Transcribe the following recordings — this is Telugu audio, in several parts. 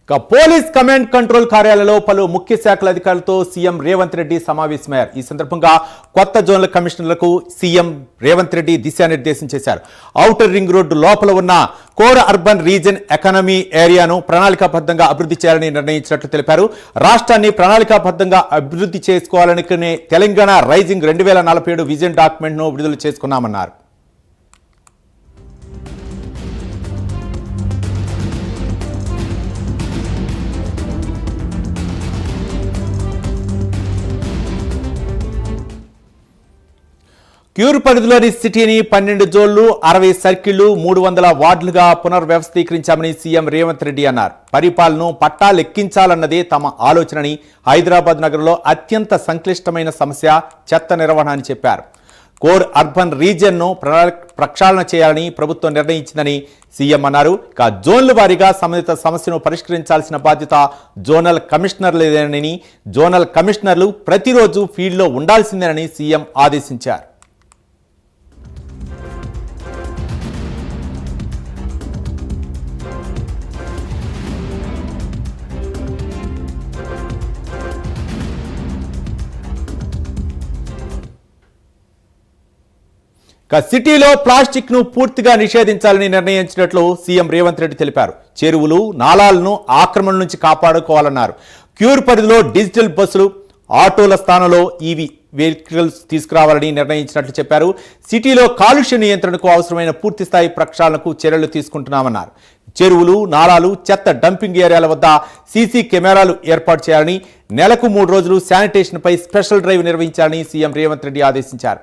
పోలీస్ కమాండ్ కంట్రోల్ కార్యాలయంలో పలు ముఖ్య శాఖల అధికారులతో సీఎం రేవంత్ రెడ్డి సమావేశమయ్యారు. ఈ సందర్భంగా కొత్త జోనల్ కమిషనర్లకు సీఎం రేవంత్ రెడ్డి దిశానిర్దేశం చేశారు. ఔటర్ రింగ్ రోడ్డు లోపల ఉన్న కోర్ అర్బన్ రీజన్ ఎకానమీ ఏరియాను ప్రణాళికాబద్ధంగా అభివృద్ధి చేయాలని నిర్ణయించినట్లు తెలిపారు. రాష్ట్రాన్ని ప్రణాళికాబద్ధంగా అభివృద్ధి చేసుకోవాలనుకునే తెలంగాణ రైజింగ్ 2047 విజన్ డాక్యుమెంట్ను విడుదల చేసుకున్నామన్నారు. క్యూర్ పరిధిలోని సిటీని 12 జోన్లు 60 సర్కిళ్లు 300 వార్డులుగా పునర్వ్యవస్థీకరించామని సీఎం రేవంత్ రెడ్డి అన్నారు. పరిపాలనను పట్టాలెక్కించాలన్నదే తమ ఆలోచనని, హైదరాబాద్ నగరంలో అత్యంత సంక్లిష్టమైన సమస్య చెత్త నిర్వహణ అని చెప్పారు. కోర్ అర్బన్ రీజియన్ను ప్రక్షాళన చేయాలని ప్రభుత్వం నిర్ణయించిందని సీఎం అన్నారు. ఇక జోన్ల వారీగా సంబంధిత సమస్యను పరిష్కరించాల్సిన బాధ్యత జోనల్ కమిషనర్లేదని, జోనల్ కమిషనర్లు ప్రతిరోజు ఫీల్డ్లో ఉండాల్సిందేనని సీఎం ఆదేశించారు. సిటీలో ప్లాస్టిక్ ను పూర్తిగా నిషేధించాలని నిర్ణయించినట్లు సీఎం రేవంత్ రెడ్డి తెలిపారు. చెరువులు, నాలాలను ఆక్రమణ నుంచి కాపాడుకోవాలన్నారు. క్యూర్ పరిధిలో డిజిటల్ బస్సులు, ఆటోల స్థానంలో ఈవీ వెహికల్స్ తీసుకురావాలని నిర్ణయించినట్లు చెప్పారు. సిటీలో కాలుష్య నియంత్రణకు అవసరమైన పూర్తిస్థాయి ప్రక్షాళనకు చర్యలు తీసుకుంటున్నామన్నారు. చెరువులు, నాలాలు, చెత్త డంపింగ్ ఏరియాల వద్ద సీసీ కెమెరాలు ఏర్పాటు చేయాలని, నెలకు 3 రోజులు శానిటేషన్పై స్పెషల్ డ్రైవ్ నిర్వహించాలని సీఎం రేవంత్ రెడ్డి ఆదేశించారు.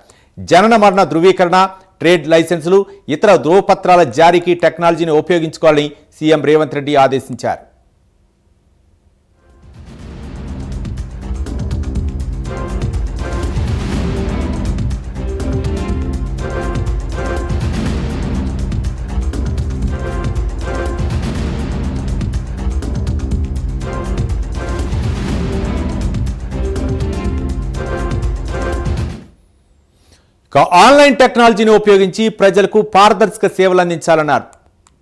జనన మరణ ధృవీకరణ, ట్రేడ్ లైసెన్సులు, ఇతర ధృవపత్రాల జారీకి టెక్నాలజీని ఉపయోగించుకోవాలని సీఎం రేవంత్ రెడ్డి ఆదేశించారు. ఆన్లైన్ టెక్నాలజీని ఉపయోగించి ప్రజలకు పారదర్శక సేవలు అందించాలన్నారు.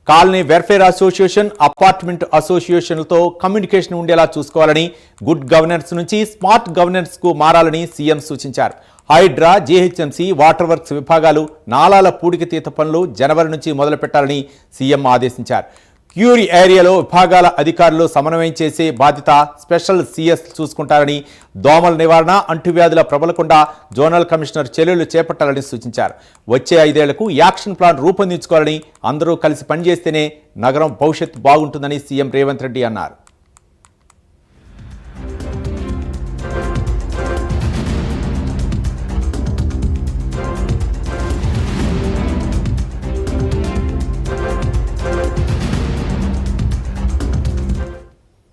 కాలనీ వెల్ఫేర్ అసోసియేషన్, అపార్ట్మెంట్ అసోసియేషన్లతో కమ్యూనికేషన్ ఉండేలా చూసుకోవాలని, గుడ్ గవర్నెన్స్ నుంచి స్మార్ట్ గవర్నెన్స్ కు మారాలని సీఎం సూచించారు. హైడ్రా, జీహెచ్ఎంసీ, వాటర్ వర్క్స్ విభాగాలు నాలాల పూడికతీత పనులు జనవరి నుంచి మొదలు పెట్టాలని సీఎం ఆదేశించారు. క్యూరీ ఏరియాలో విభాగాల అధికారులు సమన్వయం చేసే బాధ్యత స్పెషల్ సీఎస్ చూసుకుంటారని, దోమల నివారణ, అంటువ్యాధుల ప్రబలకుండా జోనల్ కమిషనర్ చర్యలు చేపట్టాలని సూచించారు. వచ్చే 5 ఏళ్లకు యాక్షన్ ప్లాన్ రూపొందించుకోవాలని, అందరూ కలిసి పనిచేస్తేనే నగరం భవిష్యత్తు బాగుంటుందని సీఎం రేవంత్ రెడ్డి అన్నారు.